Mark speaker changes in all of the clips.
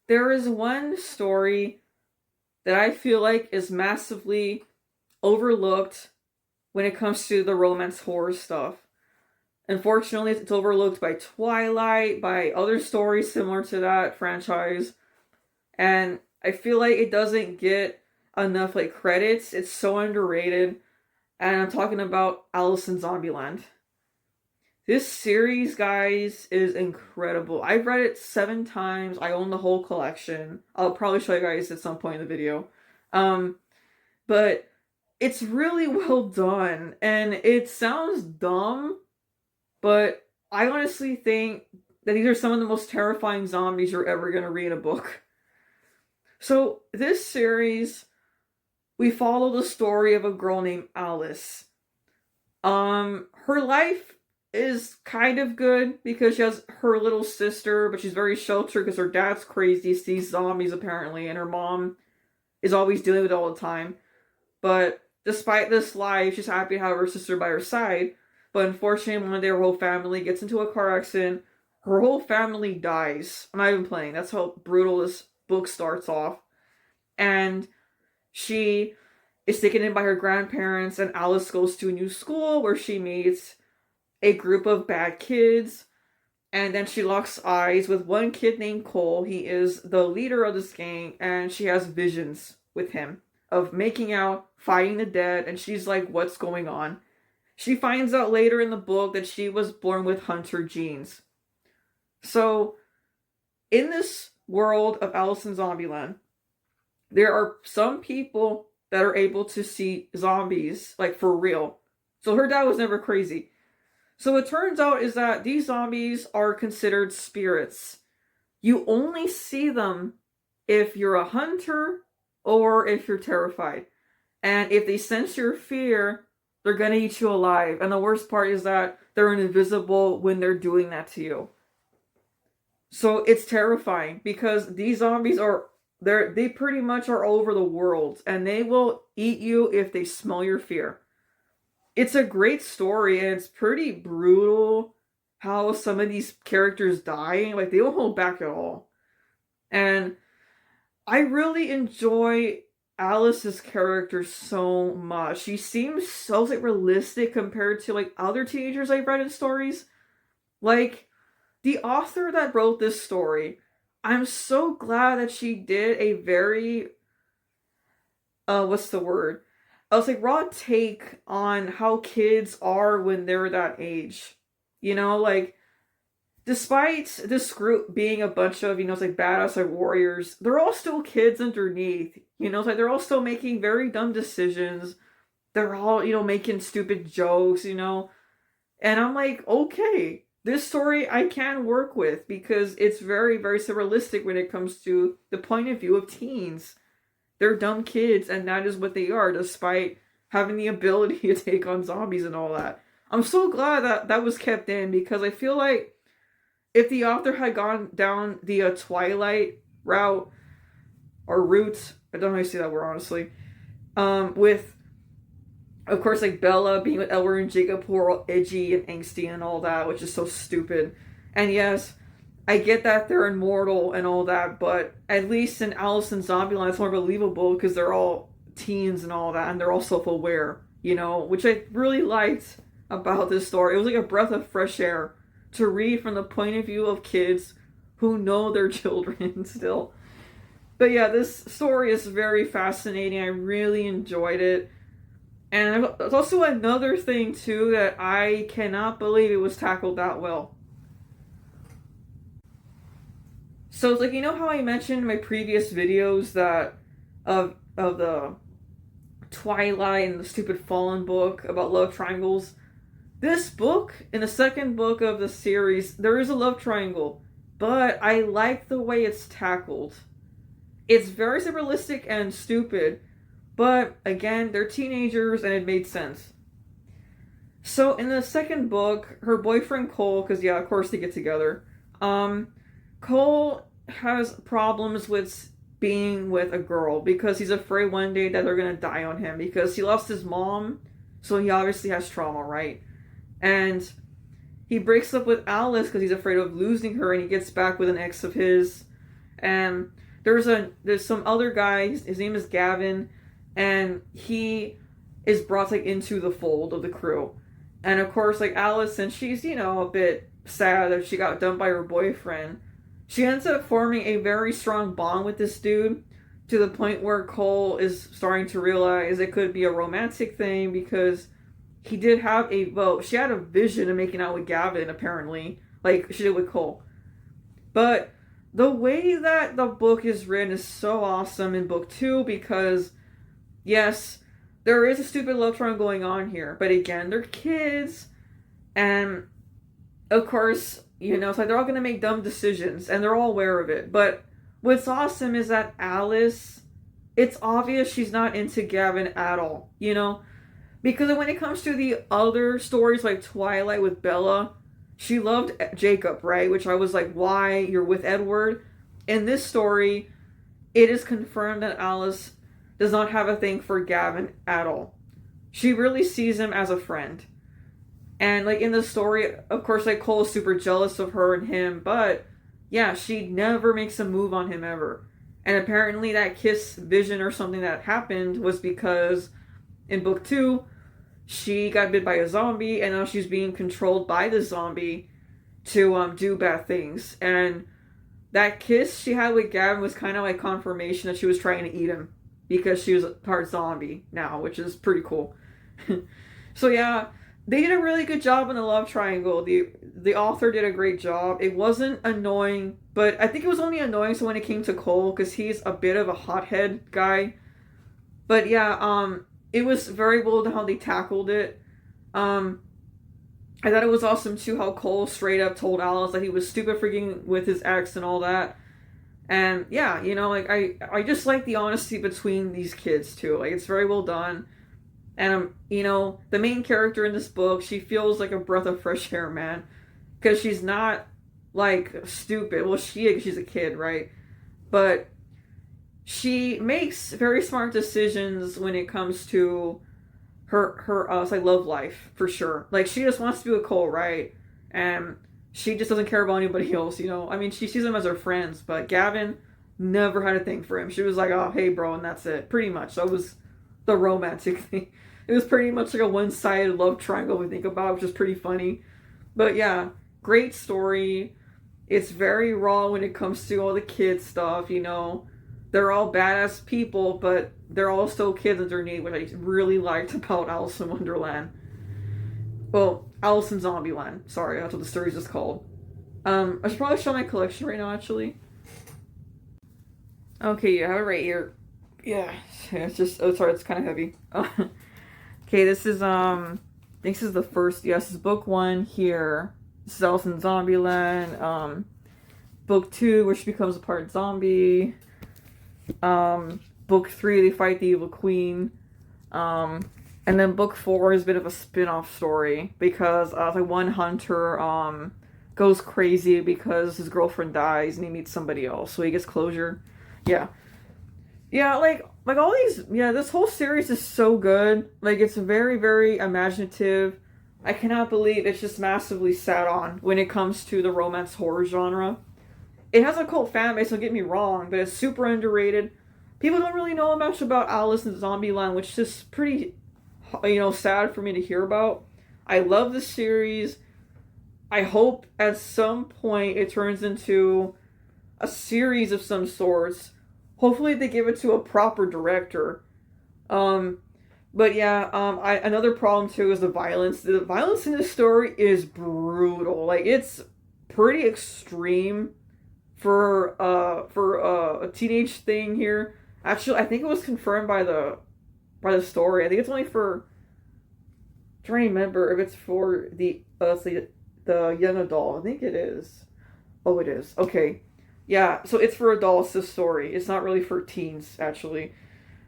Speaker 1: There is one story that I feel like is massively overlooked when it comes to the romance horror stuff. Unfortunately, it's overlooked by Twilight, by other stories similar to that franchise, and I feel like it doesn't get enough like credits. It's so underrated, and I'm talking about Alice in Zombieland. This series, guys, is incredible. I've read it 7 times. I own the whole collection. I'll probably show you guys at some point in the video. Um, but it's really well done, and it sounds dumb, but I honestly think that these are some of the most terrifying zombies you're ever gonna read in a book. So this series, we follow the story of a girl named Alice. Her life is kind of good because she has her little sister, but she's very sheltered because her dad's crazy, sees zombies apparently, and her mom is always dealing with it all the time. But despite this life, she's happy to have her sister by her side. But unfortunately, one day her whole family gets into a car accident. Her whole family dies. I'm not even playing. That's how brutal this book starts off. And she is taken in by her grandparents, and Alice goes to a new school where she meets a group of bad kids. And then she locks eyes with one kid named Cole. He is the leader of this gang, and she has visions with him of making out, fighting the dead, and she's like, what's going on? She finds out later in the book that she was born with hunter genes. So, in this world of Alice in Zombieland, there are some people that are able to see zombies, like for real. So her dad was never crazy. So it turns out is that these zombies are considered spirits. You only see them if you're a hunter or if you're terrified. And if they sense your fear, they're gonna eat you alive. And the worst part is that they're invisible when they're doing that to you. So it's terrifying because these zombies are they pretty much are over the world, and they will eat you if they smell your fear. It's a great story, and it's pretty brutal how some of these characters die. Like, they don't hold back at all. And I really enjoy Alice's character so much. She seems so like realistic compared to like other teenagers I've read in stories. Like, the author that wrote this story, I'm so glad that she did a very what's the word? I was like raw take on how kids are when they're that age. You know, like, despite this group being a bunch of, it's like badass like warriors, they're all still kids underneath. It's like they're all still making very dumb decisions. They're all, making stupid jokes, And I'm like, okay, this story I can work with because it's very, very surrealistic when it comes to the point of view of teens. They're dumb kids, and that is what they are, despite having the ability to take on zombies and all that. I'm so glad that that was kept in because I feel like if the author had gone down the Twilight route or route, I don't know how to say that word honestly, with of course, like Bella being with Edward and Jacob, who are all edgy and angsty and all that, which is so stupid. And yes, I get that they're immortal and all that, but at least in Alice in Zombieland, it's more believable because they're all teens and all that, and they're all self-aware, which I really liked about this story. It was like a breath of fresh air to read from the point of view of kids who know they're children still. But yeah, this story is very fascinating. I really enjoyed it. And there's also another thing, too, that I cannot believe it was tackled that well. So it's like, how I mentioned in my previous videos that of the Twilight and the stupid Fallen book about love triangles? This book, in the second book of the series, there is a love triangle, but I like the way it's tackled. It's very realistic and stupid, but again, they're teenagers and it made sense. So in the second book, her boyfriend Cole, because yeah, of course they get together, Cole has problems with being with a girl because he's afraid one day that they're gonna die on him because he lost his mom, so he obviously has trauma, right? And he breaks up with Alice because he's afraid of losing her, and he gets back with an ex of his. And there's some other guy, his name is Gavin, and he is brought like into the fold of the crew. And of course, like Alice, and she's, a bit sad that she got dumped by her boyfriend. She ends up forming a very strong bond with this dude to the point where Cole is starting to realize it could be a romantic thing because he did have she had a vision of making out with Gavin, apparently, like she did with Cole. But the way that the book is written is so awesome in book 2 because, yes, there is a stupid love triangle going on here, but again, they're kids, and of course, it's like they're all going to make dumb decisions, and they're all aware of it. But what's awesome is that Alice, it's obvious she's not into Gavin at all, Because when it comes to the other stories like Twilight with Bella, she loved Jacob, right? Which I was like, why? You're with Edward. In this story, it is confirmed that Alice does not have a thing for Gavin at all. She really sees him as a friend. And like in the story, of course, like Cole is super jealous of her and him, but yeah, she never makes a move on him ever. And apparently that kiss vision or something that happened was because in book 2, she got bit by a zombie and now she's being controlled by the zombie to do bad things. And that kiss she had with Gavin was kind of like confirmation that she was trying to eat him because she was part zombie now, which is pretty cool. So yeah, they did a really good job on the love triangle. The author did a great job. It wasn't annoying, but I think it was only annoying so when it came to Cole because he's a bit of a hothead guy. But yeah, it was very well done how they tackled it. I thought it was awesome too how Cole straight up told Alice that he was stupid for getting with his ex and all that. And yeah, like I just like the honesty between these kids too. Like it's very well done. And the main character in this book, she feels like a breath of fresh air, man, because she's not like stupid. Well, she's a kid, right? But she makes very smart decisions when it comes to her like love life, for sure. Like she just wants to be with Cole, right? And she just doesn't care about anybody else, I mean, she sees them as her friends, but Gavin never had a thing for him. She was like, oh, hey, bro, and that's it. Pretty much. That was the romantic thing. It was pretty much like a one-sided love triangle we think about, which is pretty funny. But yeah, great story. It's very raw when it comes to all the kids stuff, They're all badass people, but they're all still kids underneath, which I really liked about Alice in Wonderland. Well, Alice in Zombieland. Sorry, that's what the series is called. I should probably show my collection right now, actually. Okay, you have it right here. Yeah, it's just, oh, sorry, it's kind of heavy. Okay, this is, I think this is the first, yes, this is book 1 here. This is Alice in Zombieland. Book 2, where she becomes a part zombie. Book 3, they fight the evil queen. And then book 4 is a bit of a spin-off story because like one hunter goes crazy because his girlfriend dies and he meets somebody else, so he gets closure. Yeah, like all these. Yeah, this whole series is so good. Like it's very, very imaginative. I cannot believe it's just massively sat on when it comes to the romance horror genre. It has a cult fan base, don't get me wrong, but it's super underrated. People don't really know much about Alice in Zombieland, which is pretty, sad for me to hear about. I love the series. I hope at some point it turns into a series of some sorts. Hopefully they give it to a proper director. But yeah, another problem too is the violence. The violence in this story is brutal. Like it's pretty extreme for a teenage thing here. Actually, I think it was confirmed by the story. I think it's only for, I'm trying to remember if it's for the young adult. I think it is. Oh, it is. Okay. Yeah, so it's for adults, this story. It's not really for teens, actually.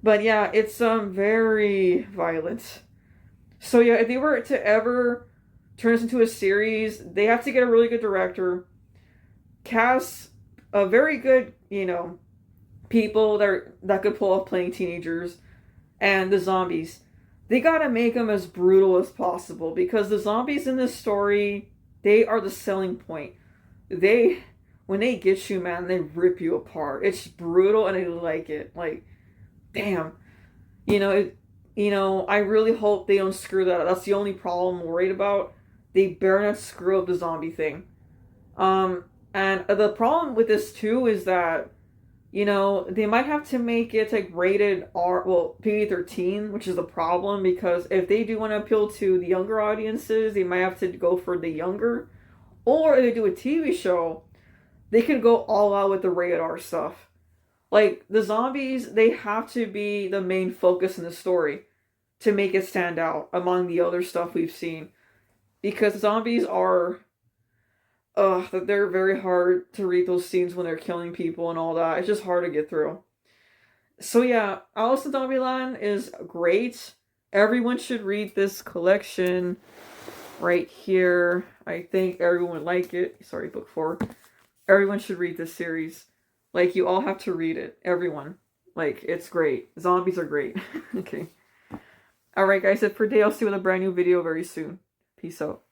Speaker 1: But yeah, it's very violent. So yeah, if they were to ever turn this into a series, they have to get a really good director, cast a very good, people that could pull off playing teenagers, and the zombies. They gotta make them as brutal as possible because the zombies in this story, they are the selling point. When when they get you, man, they rip you apart. It's brutal, and I like it. Like, damn. You know, I really hope they don't screw that up. That's the only problem I'm worried about. They better not screw up the zombie thing. And the problem with this too is that, they might have to make it like rated R, well, PG-13, which is a problem because if they do want to appeal to the younger audiences, they might have to go for the younger. Or if they do a TV show, they can go all out with the rated R stuff. Like, the zombies, they have to be the main focus in the story to make it stand out among the other stuff we've seen. Because zombies are, they're very hard to read those scenes when they're killing people and all that. It's just hard to get through. So yeah, Alice in Zombieland is great. Everyone should read this collection right here. I think everyone would like it. Sorry, book 4. Everyone should read this series. Like, you all have to read it. Everyone. Like, it's great. Zombies are great. Okay. Alright, guys, that's it for today. I'll see you with a brand new video very soon. Peace out.